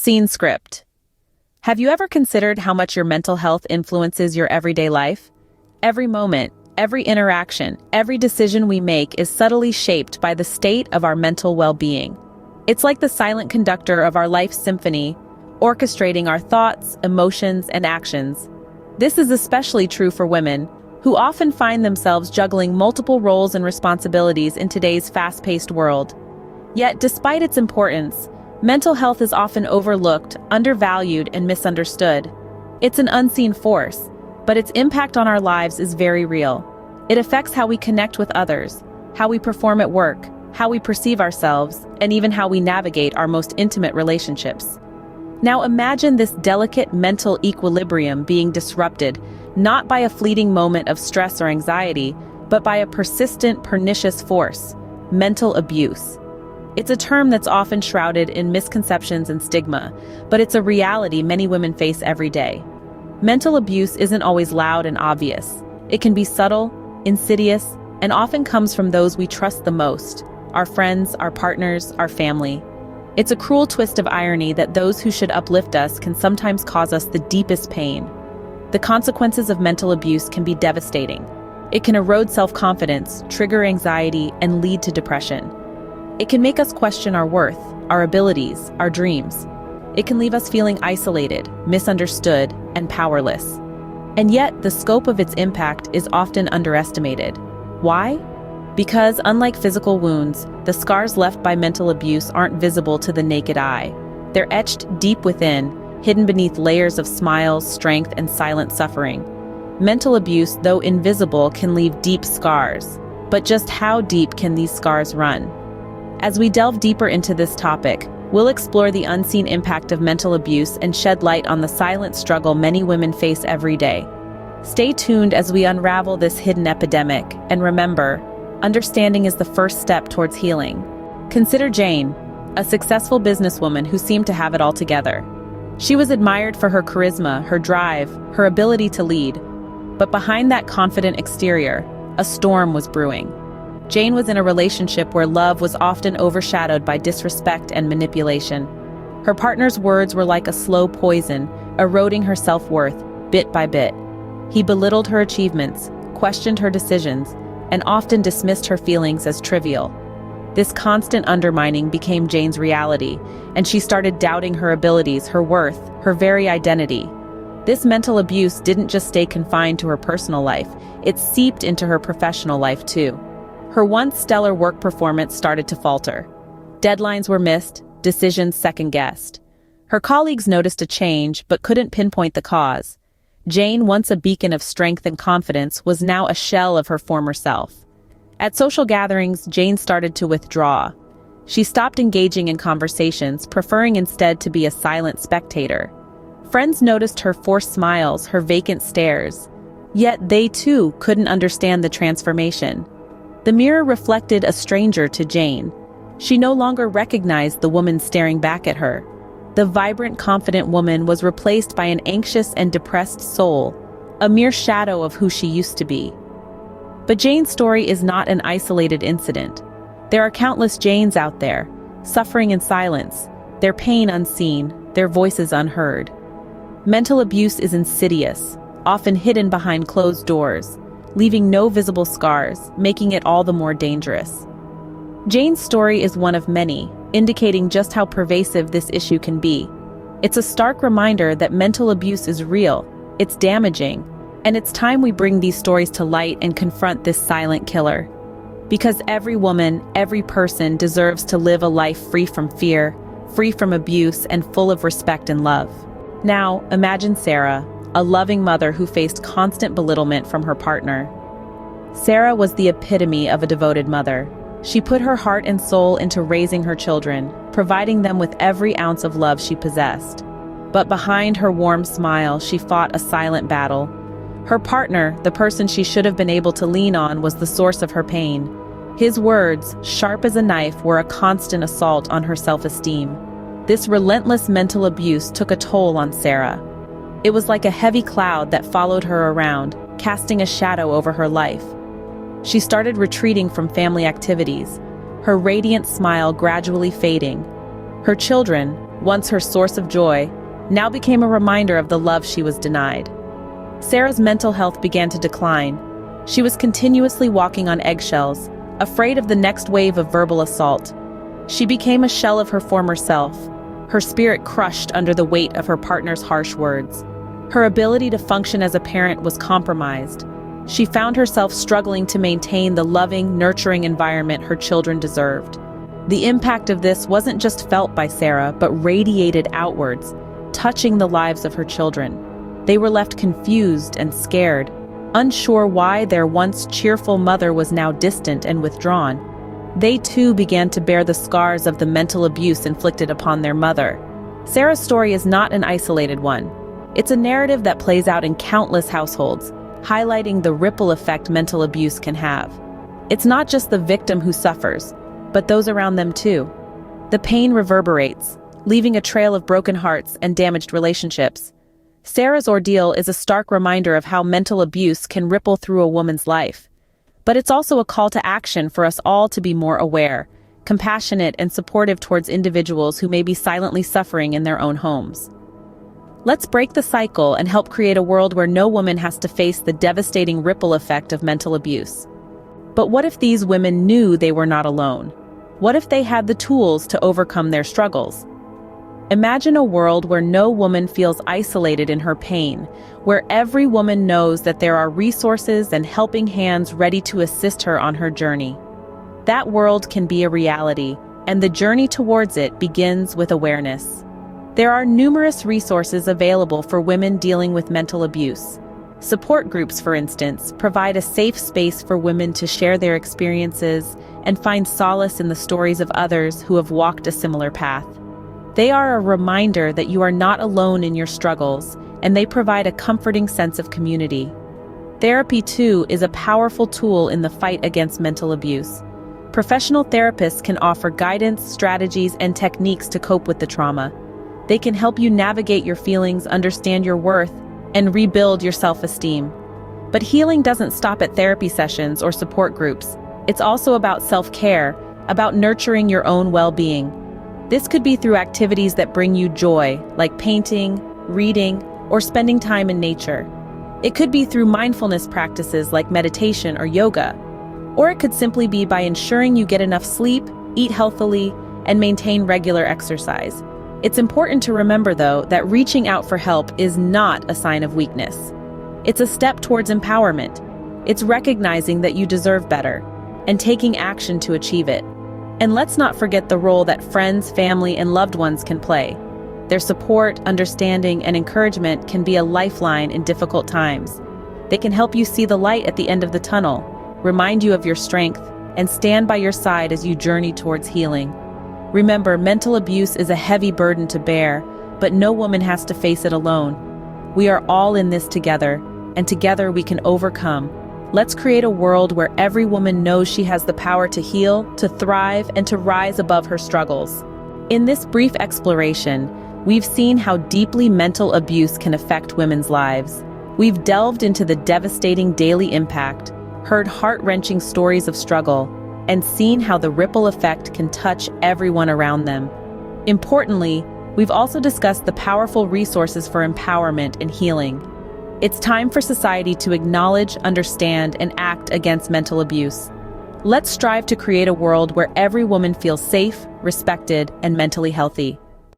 Scene script. Have you ever considered how much your mental health influences your everyday life? Every moment, every interaction, every decision we make is subtly shaped by the state of our mental well-being. It's like the silent conductor of our life's symphony, orchestrating our thoughts, emotions, and actions. This is especially true for women, who often find themselves juggling multiple roles and responsibilities in today's fast-paced world. Yet, despite its importance, mental health is often overlooked, undervalued, and misunderstood. It's an unseen force, but its impact on our lives is very real. It affects how we connect with others, how we perform at work, how we perceive ourselves, and even how we navigate our most intimate relationships. Now imagine this delicate mental equilibrium being disrupted, not by a fleeting moment of stress or anxiety, but by a persistent, pernicious force: mental abuse. It's a term that's often shrouded in misconceptions and stigma, but it's a reality many women face every day. Mental abuse isn't always loud and obvious. It can be subtle, insidious, and often comes from those we trust the most: our friends, our partners, our family. It's a cruel twist of irony that those who should uplift us can sometimes cause us the deepest pain. The consequences of mental abuse can be devastating. It can erode self-confidence, trigger anxiety, and lead to depression. It can make us question our worth, our abilities, our dreams. It can leave us feeling isolated, misunderstood, and powerless. And yet, the scope of its impact is often underestimated. Why? Because, unlike physical wounds, the scars left by mental abuse aren't visible to the naked eye. They're etched deep within, hidden beneath layers of smiles, strength, and silent suffering. Mental abuse, though invisible, can leave deep scars. But just how deep can these scars run? As we delve deeper into this topic, we'll explore the unseen impact of mental abuse and shed light on the silent struggle many women face every day. Stay tuned as we unravel this hidden epidemic, and remember, understanding is the first step towards healing. Consider Jane, a successful businesswoman who seemed to have it all together. She was admired for her charisma, her drive, her ability to lead. But behind that confident exterior, a storm was brewing. Jane was in a relationship where love was often overshadowed by disrespect and manipulation. Her partner's words were like a slow poison, eroding her self-worth, bit by bit. He belittled her achievements, questioned her decisions, and often dismissed her feelings as trivial. This constant undermining became Jane's reality, and she started doubting her abilities, her worth, her very identity. This mental abuse didn't just stay confined to her personal life, it seeped into her professional life too. Her once stellar work performance started to falter. Deadlines were missed, decisions second-guessed. Her colleagues noticed a change, but couldn't pinpoint the cause. Jane, once a beacon of strength and confidence, was now a shell of her former self. At social gatherings, Jane started to withdraw. She stopped engaging in conversations, preferring instead to be a silent spectator. Friends noticed her forced smiles, her vacant stares. Yet they too couldn't understand the transformation. The mirror reflected a stranger to Jane. She no longer recognized the woman staring back at her. The vibrant, confident woman was replaced by an anxious and depressed soul, a mere shadow of who she used to be. But Jane's story is not an isolated incident. There are countless Janes out there, suffering in silence, their pain unseen, their voices unheard. Mental abuse is insidious, often hidden behind closed doors, leaving no visible scars, making it all the more dangerous. Jane's story is one of many, indicating just how pervasive this issue can be. It's a stark reminder that mental abuse is real, it's damaging, and it's time we bring these stories to light and confront this silent killer. Because every woman, every person deserves to live a life free from fear, free from abuse, and full of respect and love. Now, imagine Sarah, a loving mother who faced constant belittlement from her partner. Sarah was the epitome of a devoted mother. She put her heart and soul into raising her children, providing them with every ounce of love she possessed. But behind her warm smile, she fought a silent battle. Her partner, the person she should have been able to lean on, was the source of her pain. His words, sharp as a knife, were a constant assault on her self-esteem. This relentless mental abuse took a toll on Sarah. It was like a heavy cloud that followed her around, casting a shadow over her life. She started retreating from family activities, her radiant smile gradually fading. Her children, once her source of joy, now became a reminder of the love she was denied. Sarah's mental health began to decline. She was continuously walking on eggshells, afraid of the next wave of verbal assault. She became a shell of her former self, her spirit crushed under the weight of her partner's harsh words. Her ability to function as a parent was compromised. She found herself struggling to maintain the loving, nurturing environment her children deserved. The impact of this wasn't just felt by Sarah, but radiated outwards, touching the lives of her children. They were left confused and scared, unsure why their once cheerful mother was now distant and withdrawn. They too began to bear the scars of the mental abuse inflicted upon their mother. Sarah's story is not an isolated one. It's a narrative that plays out in countless households, highlighting the ripple effect mental abuse can have. It's not just the victim who suffers, but those around them too. The pain reverberates, leaving a trail of broken hearts and damaged relationships. Sarah's ordeal is a stark reminder of how mental abuse can ripple through a woman's life. But it's also a call to action for us all to be more aware, compassionate, and supportive towards individuals who may be silently suffering in their own homes. Let's break the cycle and help create a world where no woman has to face the devastating ripple effect of mental abuse. But what if these women knew they were not alone? What if they had the tools to overcome their struggles? Imagine a world where no woman feels isolated in her pain, where every woman knows that there are resources and helping hands ready to assist her on her journey. That world can be a reality, and the journey towards it begins with awareness. There are numerous resources available for women dealing with mental abuse. Support groups, for instance, provide a safe space for women to share their experiences and find solace in the stories of others who have walked a similar path. They are a reminder that you are not alone in your struggles, and they provide a comforting sense of community. Therapy, too, is a powerful tool in the fight against mental abuse. Professional therapists can offer guidance, strategies, and techniques to cope with the trauma. They can help you navigate your feelings, understand your worth, and rebuild your self-esteem. But healing doesn't stop at therapy sessions or support groups. It's also about self-care, about nurturing your own well-being. This could be through activities that bring you joy, like painting, reading, or spending time in nature. It could be through mindfulness practices like meditation or yoga. Or it could simply be by ensuring you get enough sleep, eat healthily, and maintain regular exercise. It's important to remember, though, that reaching out for help is not a sign of weakness. It's a step towards empowerment. It's recognizing that you deserve better, and taking action to achieve it. And let's not forget the role that friends, family, and loved ones can play. Their support, understanding, and encouragement can be a lifeline in difficult times. They can help you see the light at the end of the tunnel, remind you of your strength, and stand by your side as you journey towards healing. Remember, mental abuse is a heavy burden to bear, but no woman has to face it alone. We are all in this together, and together we can overcome. Let's create a world where every woman knows she has the power to heal, to thrive, and to rise above her struggles. In this brief exploration, we've seen how deeply mental abuse can affect women's lives. We've delved into the devastating daily impact, heard heart-wrenching stories of struggle, and seen how the ripple effect can touch everyone around them. Importantly, we've also discussed the powerful resources for empowerment and healing. It's time for society to acknowledge, understand, and act against mental abuse. Let's strive to create a world where every woman feels safe, respected, and mentally healthy.